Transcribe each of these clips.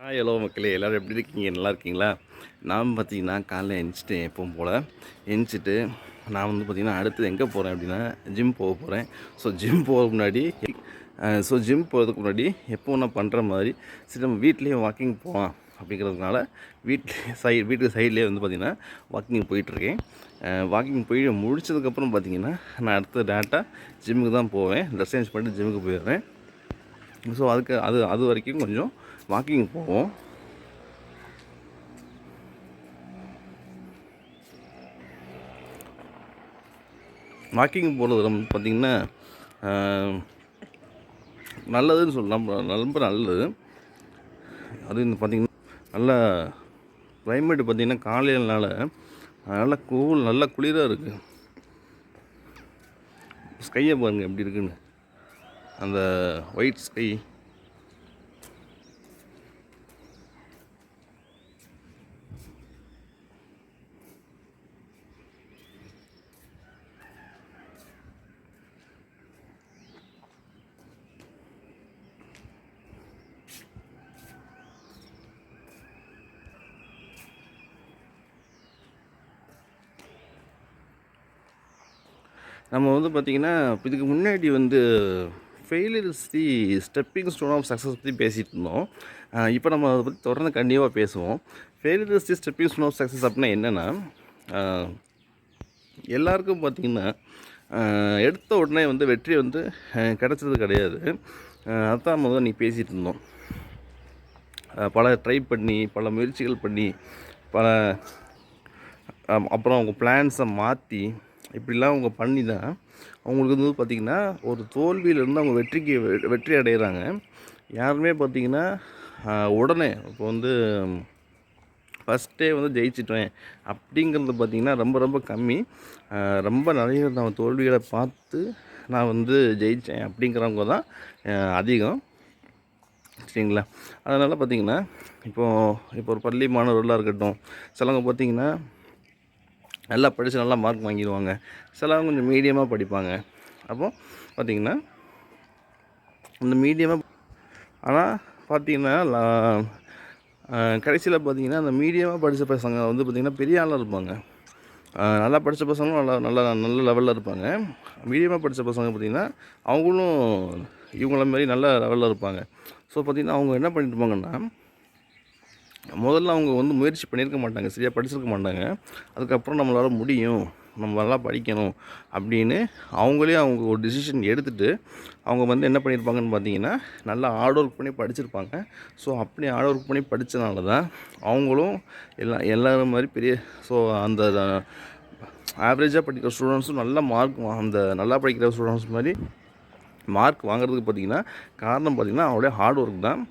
Hello மக்களே, எல்லோரும் எப்படி இருக்கீங்க? நல்லா இருக்கீங்களா? நான் பார்த்தீங்கன்னா காலைல எழுந்திச்சிட்டேன் எப்பவும் போல். எழுந்திரிச்சிட்டு நான் வந்து பார்த்திங்கன்னா அடுத்தது எங்கே போகிறேன் அப்படின்னா ஜிம் போக போகிறேன். ஜிம் போகிறதுக்கு முன்னாடி ஜிம் போகிறதுக்கு முன்னாடி எப்போவும் நான் பண்ணுற மாதிரி சரி நம்ம வீட்லேயே வாக்கிங் போகலாம் அப்படிங்கிறதுனால வீட்டுக்கு சைட்லேயே வந்து பார்த்திங்கன்னா வாக்கிங் போயிட்டுருக்கேன். வாக்கிங் போய் முடிச்சதுக்கப்புறம் பார்த்திங்கன்னா நான் அடுத்த டேரெக்டாக ஜிம்முக்கு தான் போவேன். ட்ரெஸ் சேஞ்ச் பண்ணிட்டு ஜிம்முக்கு போயிடுறேன். அது வரைக்கும் கொஞ்சம் வாக்கிங் போவோம். வாக்கிங் போகிறது நம்ம பார்த்திங்கன்னா நல்லதுன்னு சொல்லலாம், ரொம்ப நல்லது. அது பார்த்திங்கன்னா நல்ல கிளைமேட்டு பார்த்திங்கன்னா காலையிலனால நல்லா குளிராக இருக்குது. ஸ்கையை பாருங்கள் எப்படி இருக்குன்னு, அந்த ஒயிட் ஸ்கை. நம்ம வந்து பார்த்திங்கன்னா இதுக்கு முன்னாடி வந்து failure is the stepping stone of success பற்றி பேசிகிட்டு இருந்தோம். இப்போ நம்ம அதை பற்றி தொடர்ந்து கண்டிப்பாக பேசுவோம். Failure is the stepping stone of success அப்படின்னா என்னென்னா, எல்லாருக்கும் பார்த்திங்கன்னா எடுத்த உடனே வந்து வெற்றி வந்து கிடச்சது கிடையாது. அதுதான் முதல்ல நீ பேசிகிட்டு இருந்தோம். பல ட்ரை பண்ணி, பல முயற்சிகள் பண்ணி, அப்புறம் அவங்க பிளான்ஸை மாற்றி இப்படிலாம் அவங்க பண்ணி தான் அவங்களுக்கு வந்து பார்த்திங்கன்னா ஒரு தோல்வியிலேருந்து அவங்க வெற்றி அடைகிறாங்க. யாருமே பார்த்திங்கன்னா உடனே இப்போ வந்து ஃபஸ்ட்டே வந்து ஜெயிச்சிட்டேன் அப்படிங்கிறது பார்த்திங்கன்னா ரொம்ப ரொம்ப கம்மி. ரொம்ப நிறைய நான் தோல்விகளை பார்த்து நான் வந்து ஜெயித்தேன் அப்படிங்கிறவங்க தான் அதிகம். சரிங்களா? அதனால் பார்த்திங்கன்னா இப்போ ஒரு பள்ளி மாணவர்களாக இருக்கட்டும், சிலவங்க பார்த்திங்கன்னா நல்லா படித்து நல்லா மார்க் வாங்கிடுவாங்க. சிலவங்க கொஞ்சம் மீடியமாக படிப்பாங்க. அப்போது பார்த்திங்கன்னா அந்த மீடியமாக ஆனால் பார்த்திங்கன்னா கடைசியில் பார்த்திங்கன்னா அந்த மீடியமாக படித்த பசங்க வந்து பார்த்திங்கன்னா பெரிய ஆளாக இருப்பாங்க. நல்லா படித்த பசங்களும் நல்ல லெவலில் இருப்பாங்க. மீடியமாக படித்த பசங்க பார்த்திங்கன்னா அவங்களும் இவங்கள மாதிரி நல்ல லெவலில் இருப்பாங்க. பார்த்திங்கன்னா அவங்க என்ன பண்ணியிருப்பாங்கன்னா, முதல்ல அவங்க வந்து முயற்சி பண்ணியிருக்க மாட்டாங்க, சரியாக படிச்சிருக்க மாட்டாங்க. அதுக்கப்புறம் நம்மளால் முடியும், நம்ம நல்லா படிக்கணும் அப்படின்னு அவங்க ஒரு டிசிஷன் எடுத்துகிட்டு அவங்க வந்து என்ன பண்ணியிருப்பாங்கன்னு பார்த்தீங்கன்னா, நல்லா ஹார்ட் ஒர்க் பண்ணி படிச்சிருப்பாங்க. அப்படி ஹார்ட் ஒர்க் பண்ணி படித்தனால தான் அவங்களும் எல்லோரும் மாதிரி பெரிய அந்த ஆவரேஜாக படிக்கிற ஸ்டூடெண்ட்ஸும் நல்ல மார்க், அந்த நல்லா படிக்கிற ஸ்டூடெண்ட்ஸ் மாதிரி மார்க் வாங்குறதுக்கு பார்த்திங்கன்னா காரணம் பார்த்திங்கன்னா அவங்களுடைய ஹார்ட் ஒர்க் தான்.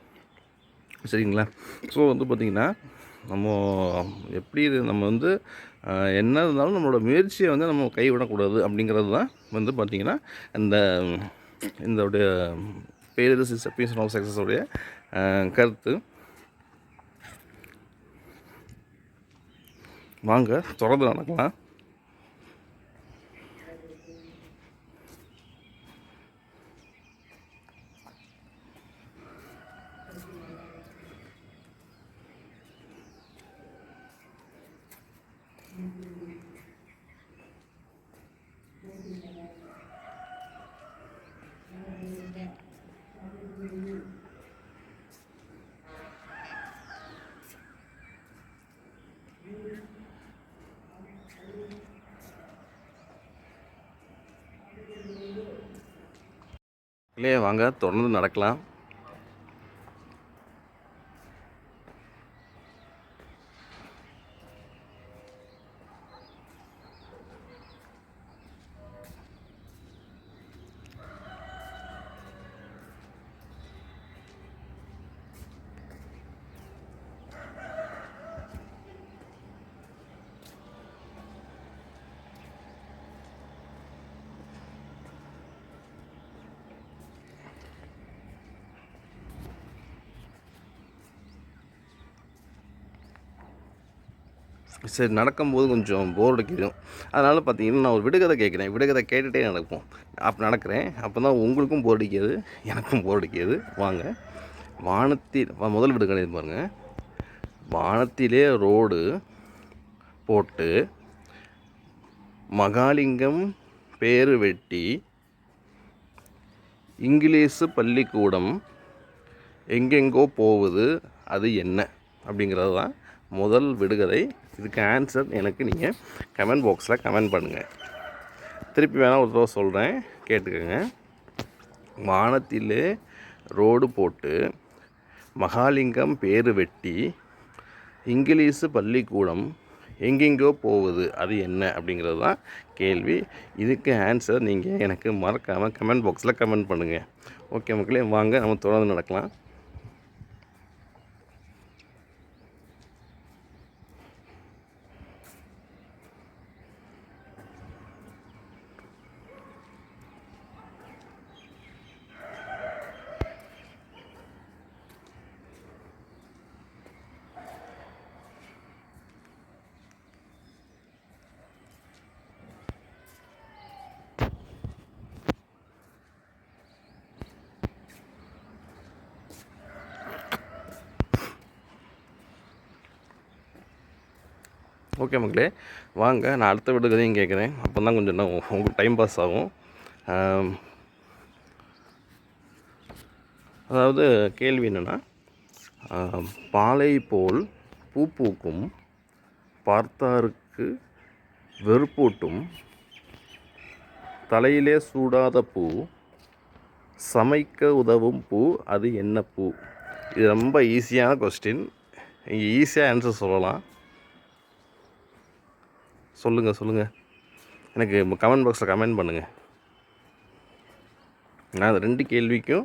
சரிங்களா? வந்து பார்த்திங்கன்னா நம்ம வந்து என்ன இருந்தாலும் நம்மளோட முயற்சியை வந்து நம்ம கைவிடக்கூடாது அப்படிங்கிறது தான் வந்து பார்த்திங்கன்னா இதோடைய failure is the stepping stone of success உடைய கருத்து. வாங்க தொடர்ந்து நடக்கலாம். இல்லையே வாங்க தொடர்ந்து நடக்கலாம். சரி, நடக்கும்போது கொஞ்சம் போர் அடிக்கும். அதனால் பார்த்தீங்கன்னா நான் ஒரு விடுகதை கேட்குறேன். விடுகதை கேட்டுகிட்டே நடக்கிறேன். அப்போ தான் உங்களுக்கும் போர் அடிக்காது, எனக்கும் போர் அடிக்காது. வாங்க. வானத்தில் முதல் விடுகதை பாருங்கள். வானத்திலே ரோடு போட்டு மகாலிங்கம் பேரு வெட்டி இங்கிலீஷு பள்ளிக்கூடம் எங்கெங்கோ போகுது அது என்ன அப்படிங்கிறது தான் முதல் விடுகதை. இதுக்கு ஆன்சர் எனக்கு நீங்கள் கமெண்ட் பாக்ஸில் கமெண்ட் பண்ணுங்கள். திருப்பி வேணால் ஒரு தடவை சொல்கிறேன், கேட்டுக்கோங்க. வானத்திலே ரோடு போட்டு மகாலிங்கம் பேரு வெட்டி இங்கிலீஷு பள்ளிக்கூடம் எங்கெங்கோ போகுது அது என்ன அப்படிங்கிறது தான் கேள்வி. இதுக்கு ஆன்சர் நீங்கள் எனக்கு மறக்காமல் கமெண்ட் பாக்ஸில் கமெண்ட் பண்ணுங்கள். ஓகே மக்களே, வாங்க நம்ம தொடர்ந்து நடக்கலாம். ஓகே மக்களே, வாங்க நான் அடுத்த விடுகதையும் கேட்குறேன். அப்போ தான் கொஞ்சம் உங்களுக்கு டைம் பாஸ் ஆகும். அதாவது கேள்வி என்னென்னா, பாலை போல் பூ பூக்கும், பார்த்தாருக்கு வெறுப்பூட்டும், தலையிலே சூடாத பூ, சமைக்க உதவும் பூ அது என்ன பூ? இது ரொம்ப ஈஸியான கொஸ்டின். நீங்கள் ஈஸியாக ஆன்சர் சொல்லலாம். சொல்லுங்கள். எனக்கு கமெண்ட் பாக்ஸில் கமெண்ட் பண்ணுங்கள். நான் அந்த 2 கேள்விக்கும்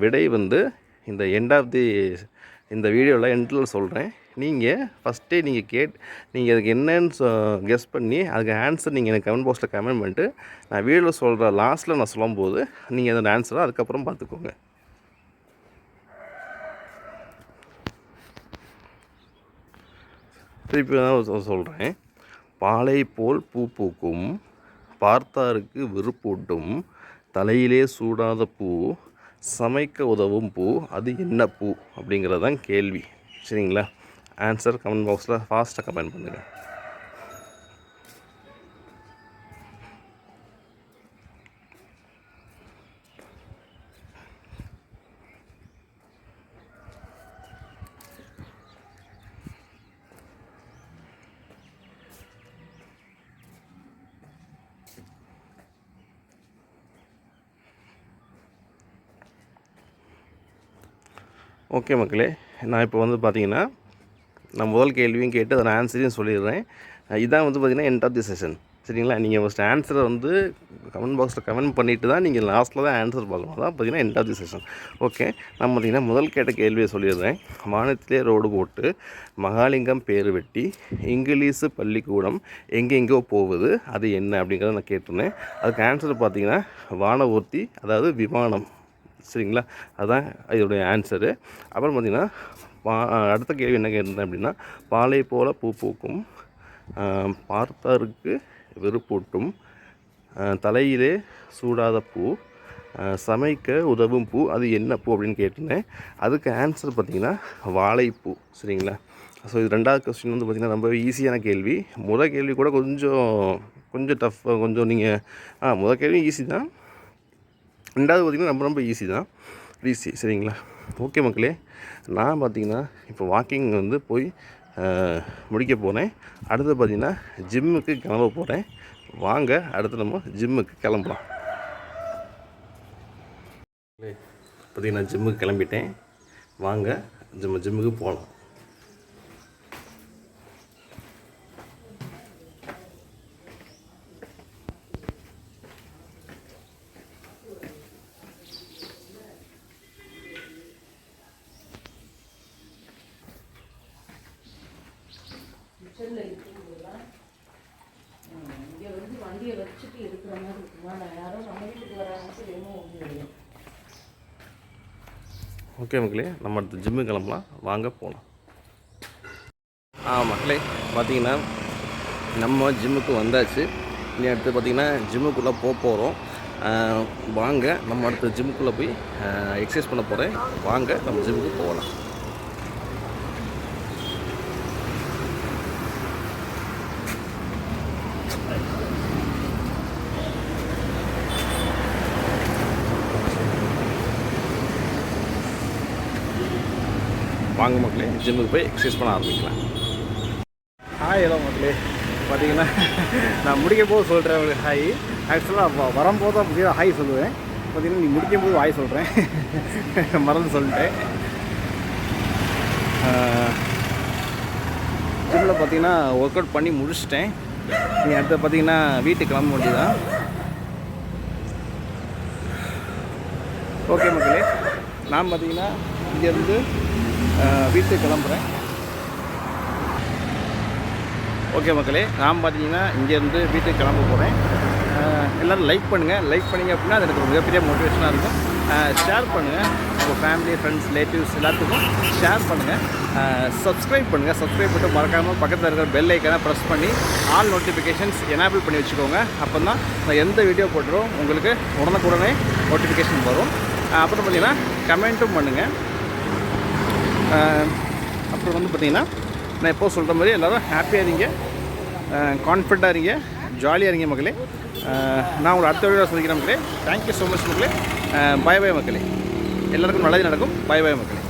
விடை இந்த எண்ட் ஆஃப் இந்த வீடியோவில் எண்டில் சொல்கிறேன். நீங்கள் ஃபஸ்ட்டே நீங்கள் அதுக்கு என்னன்னு கெஸ் பண்ணி அதுக்கு ஆன்சர் நீங்கள் எனக்கு கமெண்ட் பாக்ஸில் கமெண்ட் பண்ணிட்டு நான் வீடியோவில் சொல்கிற லாஸ்ட்டில் நான் சொல்லும்போது நீங்கள் அந்த ஆன்சரை அதுக்கப்புறம் பார்த்துக்கோங்க. திருப்பி தான் சொல்கிறேன். பாலை போல் பூ பூக்கும், பார்த்தாருக்கு வெறுப்பூட்டும், தலையிலே சூடாத பூ, சமைக்க உதவும் பூ அது என்ன பூ அப்படிங்கிறது தான் கேள்வி. சரிங்களா? ஆன்சர் கமெண்ட் பாக்ஸில் ஃபாஸ்ட்டாக கமெண்ட் பண்ணுங்கள். ஓகே மக்களே, நான் இப்போ பார்த்தீங்கன்னா நான் முதல் கேள்வியும் கேட்டு அதன் ஆன்சரையும் சொல்லிடுறேன். இதான் பார்த்திங்கன்னா எண்ட் ஆஃப் தி செஷன். சரிங்களா? நீங்கள் ஃபஸ்ட்டு ஆன்சரை கமெண்ட் பாக்ஸில் கமெண்ட் பண்ணிவிட்டு தான் நீங்கள் லாஸ்ட்டில் தான் ஆன்சர் பார்க்கணும். அதான் பார்த்திங்கன்னா end of the session. Okay, நான் பார்த்திங்கன்னா முதல் கேட்ட கேள்வியை சொல்லிடுறேன். வானத்திலே ரோடு போட்டு மகாலிங்கம் பேரு வெட்டி இங்கிலீஷு பள்ளிக்கூடம் எங்கெங்கோ போகுது அது என்ன அப்படிங்கிறத நான் கேட்டிருந்தேன். அதுக்கு ஆன்சர் பார்த்திங்கன்னா வானவூர்த்தி, அதாவது விமானம். சரிங்களா? அதுதான் இதோடைய ஆன்சரு. அப்புறம் பார்த்திங்கன்னா அடுத்த கேள்வி என்ன கேட்டிருந்தேன் அப்படின்னா, பாலை போல் பூ பூக்கும், பார்த்தாருக்கு வெறுப்பூட்டும், தலையிலே சூடாத பூ, சமைக்க உதவும் பூ அது என்ன பூ அப்படின்னு கேட்டிருந்தேன். அதுக்கு ஆன்சர் பார்த்திங்கன்னா வாழைப்பூ. சரிங்களா? ஸோ இது 2வது கொஸ்டின் பார்த்திங்கன்னா ரொம்ப ஈஸியான கேள்வி. முதல் கேள்வி கூட கொஞ்சம் டஃப், கொஞ்சம் நீங்கள் முதல் கேள்வி ஈஸி தான். 2வது பார்த்திங்கன்னா ரொம்ப ஈஸி. சரிங்களா? ஓகே மக்களே, நான் பார்த்திங்கன்னா இப்போ வாக்கிங் போய் முடிக்க போகிறேன். அடுத்து பார்த்திங்கன்னா ஜிம்முக்கு கிளம்ப போகிறேன். வாங்க அடுத்து நம்ம ஜிம்முக்கு கிளம்பலாம். பார்த்திங்கன்னா ஜிம்முக்கு கிளம்பிட்டேன். வாங்க ஜிம்முக்கு போகலாம். இங்கே வண்டியை வச்சுட்டு இருக்கிற மாதிரி இருக்குமா? நான் யாரும் நம்ம வீட்டுக்கு வராங்க வேணும். ஓகே மக்களே, நம்ம அடுத்து ஜிம்மு கிளம்பலாம். வாங்க போகலாம். மக்களே, பார்த்திங்கன்னா நம்ம ஜிம்முக்கு வந்தாச்சு. இனி அடுத்து பார்த்திங்கன்னா ஜிம்முக்குள்ளே போகிறோம். வாங்க நம்ம அடுத்த ஜிம்முக்குள்ளே போய் எக்ஸசைஸ் பண்ண போகிறேன். வாங்க நம்ம ஜிம்முக்கு போகலாம். வாங்க மக்களே, ஜிம்முக்கு போய் எக்ஸசைஸ் பண்ண ஆரம்பிக்கலாம். ஹாய் ஹலோ மக்களே. பார்த்தீங்கன்னா நான் முடிக்கும் போது சொல்கிறேன் ஒரு ஹாய். ஆக்சுவலாக வரும்போது தான் புதிய ஹாய் சொல்லுவேன். பார்த்தீங்கன்னா நீ முடிக்கும் போது ஹாய் சொல்கிறேன், மறந்து சொல்லிட்டேன். ஜிம்மில் பார்த்தீங்கன்னா ஒர்க் அவுட் பண்ணி முடிச்சிட்டேன். நீ அடுத்து பார்த்தீங்கன்னா வீட்டுக்கு கிளம்ப வேண்டியதான். ஓகே மக்களே, நான் பார்த்தீங்கன்னா இங்கேருந்து வீட்டுக்கு கிளம்புறேன். ஓகே மக்களே, நான் பார்த்தீங்கன்னா இங்கேருந்து வீட்டுக்கு கிளம்ப போகிறேன். எல்லோரும் லைக் பண்ணுங்கள். லைக் பண்ணிங்க அப்படின்னா அது எனக்கு மிகப்பெரிய மோட்டிவேஷனாக இருக்கும். ஷேர் பண்ணுங்கள், உங்கள் ஃபேமிலி, ஃப்ரெண்ட்ஸ், ரிலேட்டிவ்ஸ் எல்லாத்துக்கும் ஷேர் பண்ணுங்கள். சப்ஸ்கிரைப் பண்ணுங்கள். சப்ஸ்கிரைப் பண்ணிட்டு மறக்காமல் பக்கத்தில் இருக்கிற பெல் ஐக்கானை ப்ரெஸ் பண்ணி ஆல் நோட்டிஃபிகேஷன்ஸ் எனேபிள் பண்ணி வச்சுக்கோங்க. அப்போ தான் நான் எந்த வீடியோ போட்டுறோம் உங்களுக்கு உடனுக்குடனே நோட்டிஃபிகேஷன் வரும். அப்புறம் பார்த்தீங்கன்னா கமெண்ட்டும் பண்ணுங்கள். அப்புறம் வந்து பார்த்திங்கன்னா நான் எப்போ சொல்கிற மாதிரி எல்லோரும் ஹாப்பியாக இருங்க, கான்ஃபிடண்ட்டாக இருங்க, ஜாலியாக இருங்க மக்களே. நான் உங்களை அடுத்த வீடியோ சொல்லிக்கிறேன் மக்களே. தேங்க்யூ ஸோ மச் மக்களே. பாய் பாய் மக்களே. எல்லாருக்கும் நல்லது நடக்கும். பாய் பாய் மக்களே.